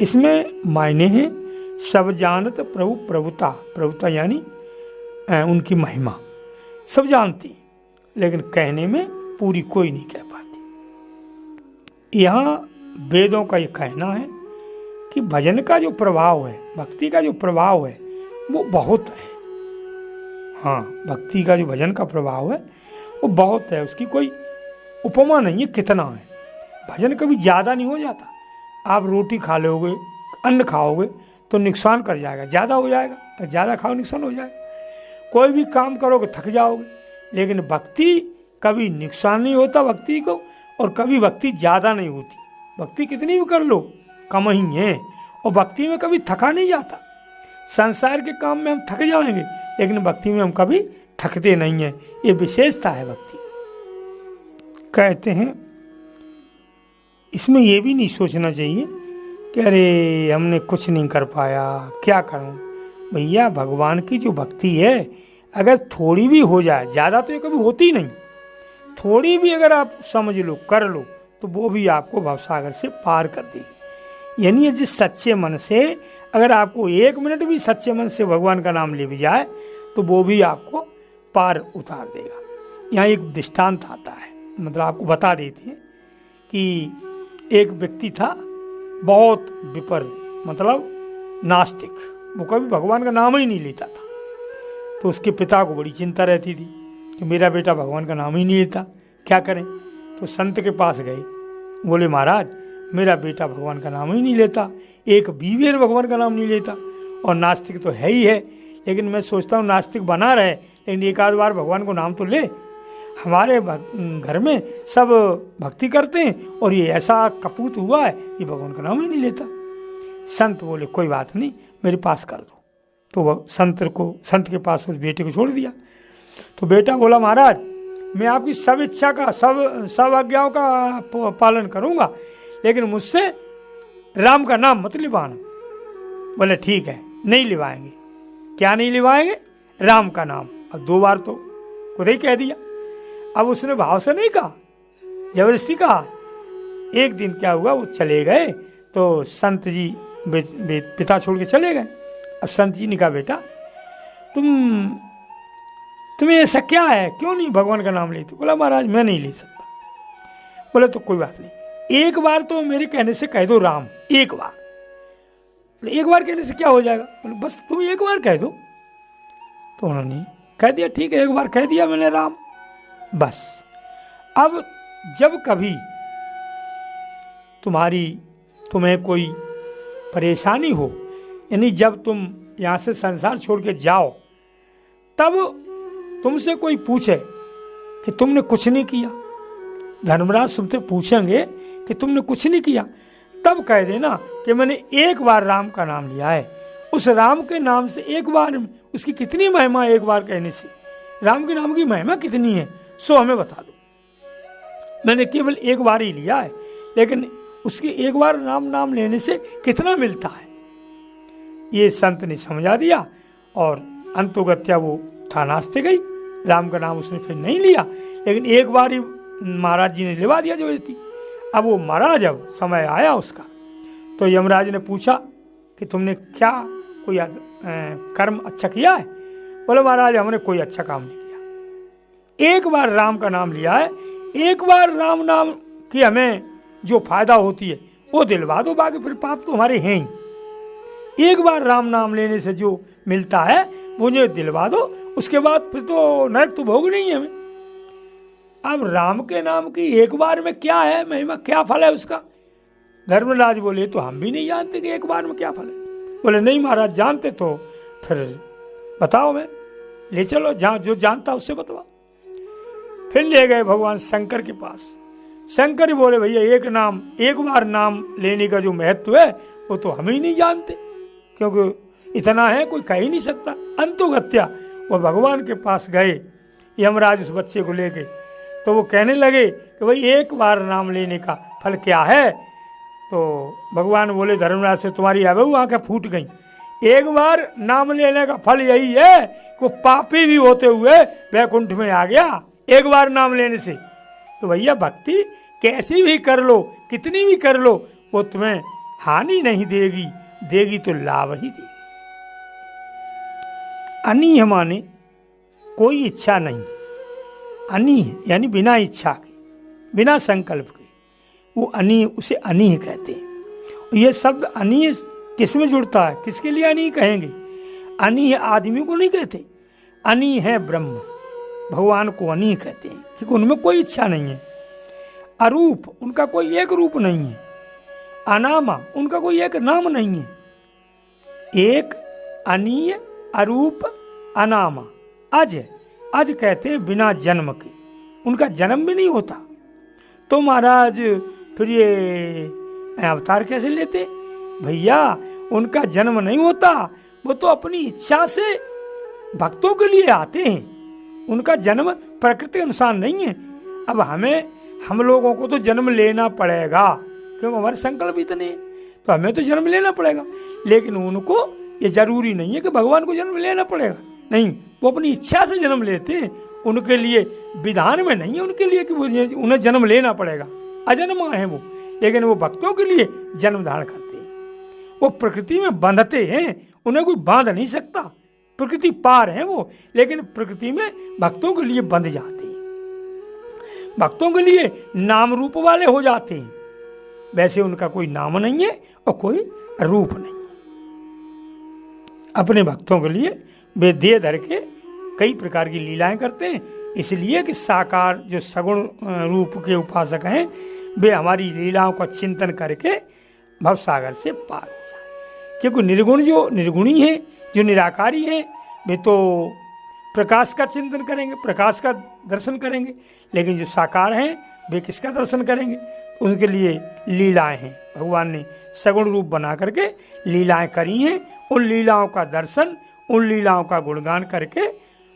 इसमें मायने हैं सब जानत प्रभु प्रभुता, प्रभुता यानी उनकी महिमा सब जानती, लेकिन कहने में पूरी कोई नहीं कह पाती। यहाँ वेदों का ये कहना है कि भजन का जो प्रभाव है, भक्ति का जो प्रभाव है वो बहुत है। हाँ, भक्ति का जो भजन का प्रभाव है वो बहुत है, उसकी कोई उपमा नहीं है कितना है। भजन कभी ज़्यादा नहीं हो जाता। आप रोटी खा लोगे, अन्न खाओगे तो नुकसान कर जाएगा, ज़्यादा हो जाएगा, ज़्यादा खाओ नुकसान हो जाएगा। कोई भी काम करोगे थक जाओगे, लेकिन भक्ति कभी नुकसान नहीं होता भक्ति को, और कभी भक्ति ज़्यादा नहीं होती। भक्ति कितनी भी कर लो कम ही है, और भक्ति में कभी थका नहीं जाता। संसार के काम में हम थक जाएंगे, लेकिन भक्ति में हम कभी थकते नहीं हैं। ये विशेषता है भक्ति। कहते हैं इसमें ये भी नहीं सोचना चाहिए कि अरे हमने कुछ नहीं कर पाया, क्या करूं। भैया भगवान की जो भक्ति है अगर थोड़ी भी हो जाए, ज़्यादा तो ये कभी होती नहीं, थोड़ी भी अगर आप समझ लो कर लो तो वो भी आपको भवसागर से पार कर देगी। यानी जिस सच्चे मन से अगर आपको 1 मिनट भी सच्चे मन से भगवान का नाम ले भी जाए तो वो भी आपको पार उतार देगा। यहाँ एक दृष्टांत आता है, मतलब आपको बता देते हैं कि एक व्यक्ति था बहुत विपर, मतलब नास्तिक, वो कभी भगवान का नाम ही नहीं लेता था। तो उसके पिता को बड़ी चिंता रहती थी कि मेरा बेटा भगवान का नाम ही नहीं लेता, क्या करें। तो संत के पास गए, बोले महाराज मेरा बेटा भगवान का नाम ही नहीं लेता, एक बीवेर भगवान का नाम नहीं लेता, और नास्तिक तो है ही है, लेकिन मैं सोचता हूँ नास्तिक बना रहे, लेकिन एक आध बार भगवान को नाम तो ले। हमारे घर में सब भक्ति करते हैं और ये ऐसा कपूत हुआ है कि भगवान का नाम ही नहीं लेता। संत बोले कोई बात नहीं, मेरे पास कर दो। तो वह संत के पास उस बेटे को छोड़ दिया। तो बेटा बोला महाराज मैं आपकी सब इच्छा का, सब आज्ञाओं का पालन करूंगा, लेकिन मुझसे राम का नाम मत लिवाना। बोले ठीक है, नहीं लिवाएंगे। क्या नहीं लिवाएंगे? राम का नाम। अब 2 बार तो खुद ही कह दिया। अब उसने भाव से नहीं कहा, जबरदस्ती कहा। एक दिन क्या हुआ, वो चले गए तो संत जी पिता छोड़ के चले गए। अब संत जी ने कहा बेटा तुम्हें ऐसा क्या है, क्यों नहीं भगवान का नाम लेते? बोला महाराज मैं नहीं ले सकता। बोले तो कोई बात नहीं, एक बार तो मेरे कहने से कह दो राम, एक बार। एक बार कहने से क्या हो जाएगा? बोले बस तुम एक बार कह दो। तो उन्होंने कह दिया ठीक है, एक बार कह दिया मैंने राम, बस। अब जब कभी तुम्हें कोई परेशानी हो, यानी जब तुम यहाँ से संसार छोड़ के जाओ, तब तुमसे कोई पूछे कि तुमने कुछ नहीं किया, धर्मराज तुमसे पूछेंगे कि तुमने कुछ नहीं किया, तब कह देना कि मैंने एक बार राम का नाम लिया है। उस राम के नाम से एक बार, उसकी कितनी महिमा, एक बार कहने से राम के नाम की महिमा कितनी है सो हमें बता दो। मैंने केवल एक बार ही लिया है, लेकिन उसकी एक बार नाम लेने से कितना मिलता है, ये संत ने समझा दिया। और अंतोगत्या वो था नास्तिक ही, राम का नाम उसने फिर नहीं लिया, लेकिन एक बार ही महाराज जी ने लिवा दिया जबरदस्ती। अब वो मरा, जब समय आया उसका, तो यमराज ने पूछा कि तुमने क्या कोई कर्म अच्छा किया है? बोले महाराज हमने कोई अच्छा काम नहीं किया, एक बार राम का नाम लिया है, एक बार राम नाम की हमें जो फायदा होती है वो दिलवा दो, बाकी फिर पाप तो हमारे हैं ही। एक बार राम नाम लेने से जो मिलता है मुझे दिलवा दो, उसके बाद फिर तो नरक तो भोग नहीं है हमें। अब राम के नाम की एक बार में क्या है महिमा, क्या फल है उसका? धर्मराज बोले तो हम भी नहीं जानते कि एक बार में क्या फल है। बोले नहीं महाराज जानते तो फिर बताओ, मैं ले चलो, जहाँ जो जानता उससे बतवा। फिर ले गए भगवान शंकर के पास। शंकर ही बोले भैया एक बार नाम लेने का जो महत्व है वो तो हम ही नहीं जानते, क्योंकि इतना है कोई कह ही नहीं सकता। अंतोगत्या वो भगवान के पास गए, यमराज उस बच्चे को लेके, तो वो कहने लगे कि भाई एक बार नाम लेने का फल क्या है? तो भगवान बोले धर्मराज से तुम्हारी अबू आंखें फूट गई, एक बार नाम लेने का फल यही है कि पापी भी होते हुए वैकुंठ में आ गया एक बार नाम लेने से। तो भैया भक्ति कैसी भी कर लो, कितनी भी कर लो, वो तुम्हें हानि नहीं देगी, देगी तो लाभ ही देगी। अनीह माने कोई इच्छा नहीं, अनीह यानी बिना इच्छा के, बिना संकल्प के, वो अनीह, उसे अनीह कहते हैं। ये शब्द अनीह किस में जुड़ता है, किसके लिए अनीह कहेंगे? अनीह आदमी को नहीं कहते, अनीह है ब्रह्म, भगवान को अनीह कहते हैं क्योंकि उनमें कोई इच्छा नहीं है। अरूप, उनका कोई एक रूप नहीं है। अनामा, उनका कोई एक नाम नहीं है। एक, अनीय, अरूप, अनामा। अज, अज कहते हैं बिना जन्म के, उनका जन्म भी नहीं होता। तो महाराज फिर ये अवतार कैसे लेते? भैया उनका जन्म नहीं होता, वो तो अपनी इच्छा से भक्तों के लिए आते हैं। उनका जन्म प्रकृति के अनुसार नहीं है। अब हम लोगों को तो जन्म लेना पड़ेगा क्योंकि हमारे संकल्प इतने हैं, तो हमें तो जन्म लेना पड़ेगा। लेकिन उनको ये जरूरी नहीं है कि भगवान को जन्म लेना पड़ेगा, नहीं, वो अपनी इच्छा से जन्म लेते हैं। उनके लिए विधान में नहीं है उनके लिए कि उन्हें जन्म लेना पड़ेगा, अजन्मा है वो, लेकिन वो भक्तों के लिए जन्म धारण करते हैं। वो प्रकृति में बंधते हैं, उन्हें कोई बांध नहीं सकता, प्रकृति पार है वो, लेकिन प्रकृति में भक्तों के लिए बंध जाते हैं, भक्तों के लिए नाम रूप वाले हो जाते हैं। वैसे उनका कोई नाम नहीं है और कोई रूप नहीं है। अपने भक्तों के लिए वे देह धर के कई प्रकार की लीलाएं करते हैं, इसलिए कि साकार जो सगुण रूप के उपासक हैं वे हमारी लीलाओं का चिंतन करके भवसागर से पार हो जाए। क्योंकि निर्गुण जो निर्गुणी है, जो निराकारी है, वे तो प्रकाश का चिंतन करेंगे, प्रकाश का दर्शन करेंगे, लेकिन जो साकार हैं वे किसका दर्शन करेंगे? उनके लिए लीलाएं हैं। भगवान ने सगुण रूप बना करके लीलाएं करी हैं। उन लीलाओं का दर्शन, उन लीलाओं का गुणगान करके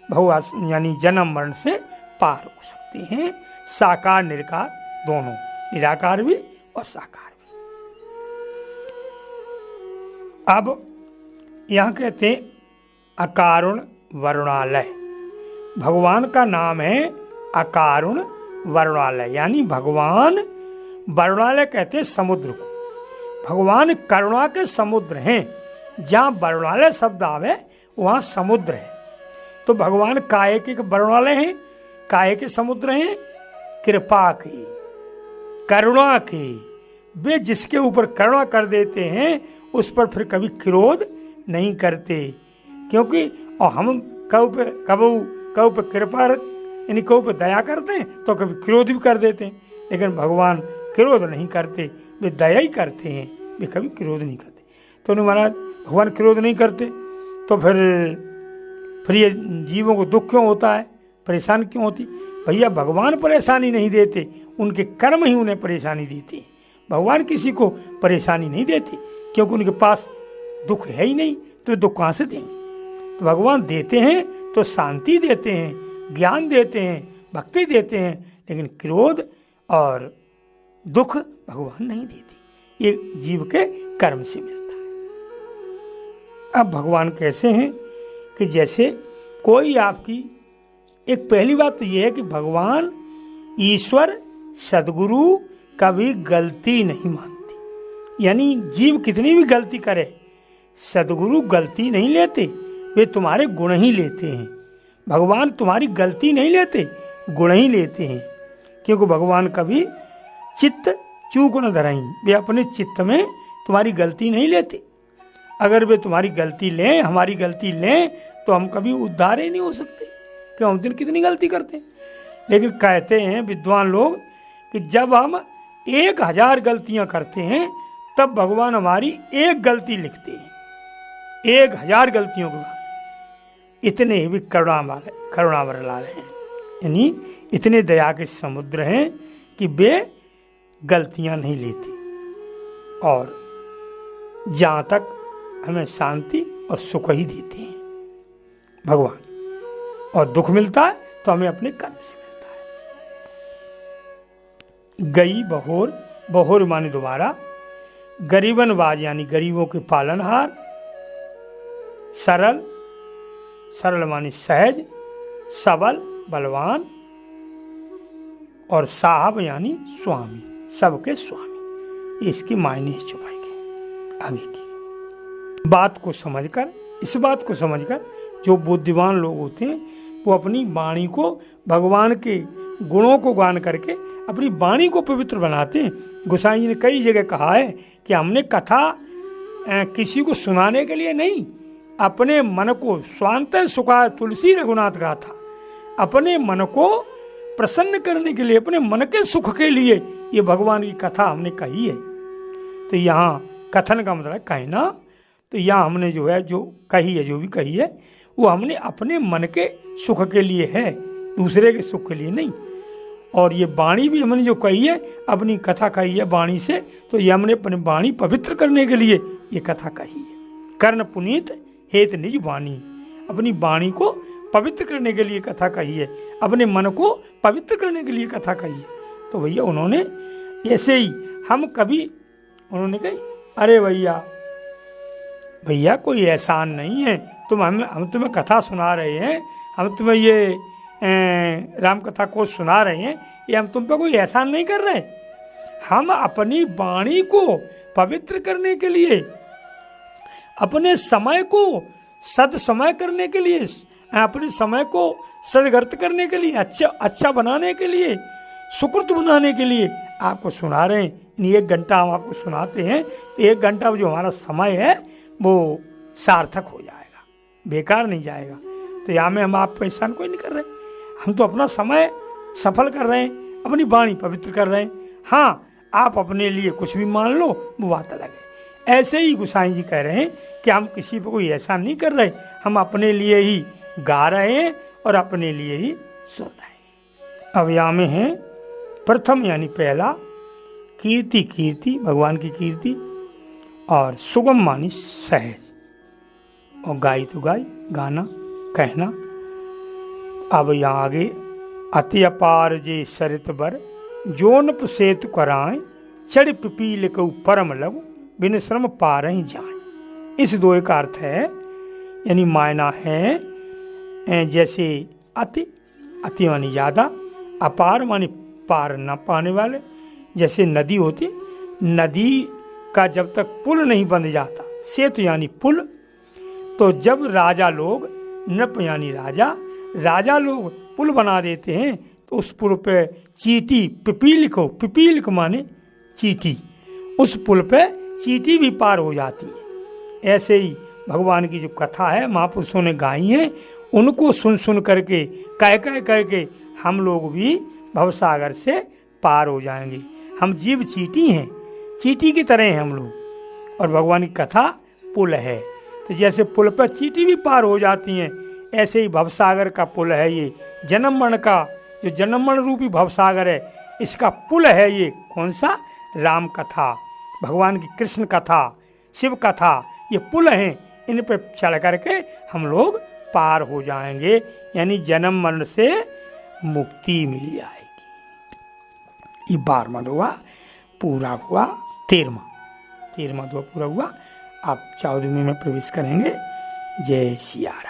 भगवान यानी जन्म मरण से पार हो सकते हैं। साकार निराकार दोनों, निराकार भी और साकार भी। अब यहाँ कहते हैं अकारुण वरुणालय। भगवान का नाम है अकारुण वरुणालय, यानी भगवान, वरुणालय कहते हैं समुद्र को। भगवान करुणा के समुद्र हैं। जहाँ वरुणालय शब्द आवे वहाँ समुद्र है। तो भगवान काहे के वरुणालय हैं, काहे के समुद्र हैं? कृपा की, करुणा की। वे जिसके ऊपर करुणा कर देते हैं उस पर फिर कभी क्रोध नहीं करते, क्योंकि और हम कबू पे कृपा यानी कबू पे दया करते हैं तो कभी क्रोध भी कर देते हैं, लेकिन भगवान क्रोध नहीं करते, वे दया ही करते हैं, वे कभी क्रोध नहीं करते। तो उन्हें महाराज भगवान क्रोध नहीं करते तो फिर ये जीवों को दुख क्यों होता है, परेशान क्यों होती? भैया भगवान परेशानी नहीं देते, उनके कर्म ही उन्हें परेशानी देते हैं। भगवान किसी को परेशानी नहीं देते क्योंकि उनके पास दुख है ही नहीं, तो दुख कहाँ से देंगे? तो भगवान देते हैं तो शांति देते हैं, ज्ञान देते हैं, भक्ति देते हैं, लेकिन क्रोध और दुख भगवान नहीं देते। ये जीव के कर्म से मिलता है। अब भगवान कैसे हैं कि जैसे कोई आपकी, एक पहली बात तो ये है कि भगवान ईश्वर सद्गुरु कभी गलती नहीं मानती, यानी जीव कितनी भी गलती करे सद्गुरु गलती नहीं लेते, वे तुम्हारे गुण ही लेते हैं। भगवान तुम्हारी गलती नहीं लेते, गुण ही लेते हैं, क्योंकि भगवान कभी चित्त चूक न धरहीं, वे अपने चित्त में तुम्हारी गलती नहीं लेते। अगर वे तुम्हारी गलती लें, हमारी गलती लें, तो हम कभी उद्धार ही नहीं हो सकते, क्यों हम दिन कितनी गलती करते हैं। लेकिन कहते हैं विद्वान लोग कि जब हम 1000 गलतियां करते हैं तब भगवान हमारी एक गलती लिखते हैं, 1000 गलतियों के बाद। इतने भी करुणा वरलाल हैं, यानी इतने दया के समुद्र हैं कि वे गलतियां नहीं लेते, और जहाँ तक हमें शांति और सुख ही देते हैं भगवान, और दुख मिलता है तो हमें अपने कर्म से मिलता है। गई बहोर, बहोर माने दोबारा, गरीबनवाज यानी गरीबों के पालनहार, सरल, सरल मानी सहज, सबल बलवान, और साहब यानी स्वामी, सबके स्वामी। इसकी मायने छुपाई गए। आगे की बात को समझकर, इस बात को समझकर जो बुद्धिमान लोग होते हैं वो अपनी वाणी को भगवान के गुणों को गान करके अपनी वाणी को पवित्र बनाते हैं। गोसाई जी ने कई जगह कहा है कि हमने कथा किसी को सुनाने के लिए नहीं, अपने मन को स्वांत सुखा तुलसी रघुनाथ गाथा, अपने मन को प्रसन्न करने के लिए, अपने मन के सुख के लिए ये भगवान की कथा हमने कही है। तो यहाँ कथन का मतलब कहना, तो यहाँ हमने जो है जो कही है, जो भी कही है वो हमने अपने मन के सुख के लिए है, दूसरे के सुख के लिए नहीं। और ये वाणी भी हमने जो कही है, अपनी कथा कही है वाणी से, तो ये हमने अपनी वाणी पवित्र करने के लिए ये कथा कही है। कर्ण पुनीत हेत निज वाणी, अपनी वाणी को पवित्र करने के लिए कथा कही है, अपने मन को पवित्र करने के लिए कथा कही है। तो भैया उन्होंने ऐसे ही हम कभी उन्होंने कही अरे भैया कोई एहसान नहीं है, हम तुम्हें कथा सुना रहे हैं, हम तुम्हें ये राम कथा को सुना रहे हैं, ये हम तुम पे कोई एहसान नहीं कर रहे। हम अपनी वाणी को पवित्र करने के लिए, अपने समय को सद समय करने के लिए, अपने समय को सदगर्त करने के लिए, अच्छा बनाने के लिए, सुकृत बनाने के लिए आपको सुना रहे हैं। 1 घंटा हम आपको सुनाते हैं तो 1 घंटा जो हमारा समय है वो सार्थक हो जाएगा, बेकार नहीं जाएगा। तो यहाँ में हम आपको एहसान कोई नहीं कर रहे, हम तो अपना समय सफल कर रहे हैं, अपनी वाणी पवित्र कर रहे हैं। हाँ, आप अपने लिए कुछ भी मान लो वो बात अलग है। ऐसे ही गोसाई जी कह रहे हैं कि हम किसी पर कोई एहसान नहीं कर रहे, हम अपने लिए ही गा रहे हैं और अपने लिए ही सुन रहे हैं। अब यहाँ में है प्रथम यानी पहला, कीर्ति भगवान की कीर्ति, और सुगम मानी सहज, और गाई तो गाई, गाना कहना। अब यहाँ आगे अति अपार जे सरित बर, जोन सेतु कराएं, चढ़ पिपील को परम लघु, बिन श्रम पार ही जाए। इस दो का अर्थ है, यानी मायना है जैसे अति मानी ज़्यादा, अपार मानी पार न पाने वाले। जैसे नदी होती, नदी का जब तक पुल नहीं बन जाता, सेतु यानी पुल, तो जब राजा लोग, नृप यानी राजा लोग पुल बना देते हैं तो उस पुल पे चींटी, पिपील को माने चींटी, उस पुल पे चींटी भी पार हो जाती है। ऐसे ही भगवान की जो कथा है महापुरुषों ने गाई है, उनको सुन करके कह करके हम लोग भी भवसागर से पार हो जाएंगे। हम जीव चींटी हैं, चींटी की तरह हैं हम लोग, और भगवान की कथा पुल है। तो जैसे पुल पर चींटी भी पार हो जाती हैं, ऐसे ही भवसागर का पुल है ये, जन्म मरण का जो जन्म मरण रूपी भवसागर है, इसका पुल है ये। कौन सा? राम कथा, भगवान की कृष्ण कथा, शिव कथा, ये पुल हैं, इन पे चढ़ करके हम लोग पार हो जाएंगे, यानी जन्म मरण से मुक्ति मिल जाएगी। ये 12वां दुआ पूरा हुआ, 13वां दुआ पूरा हुआ। आप 14वीं में प्रवेश करेंगे। जय सिया राम।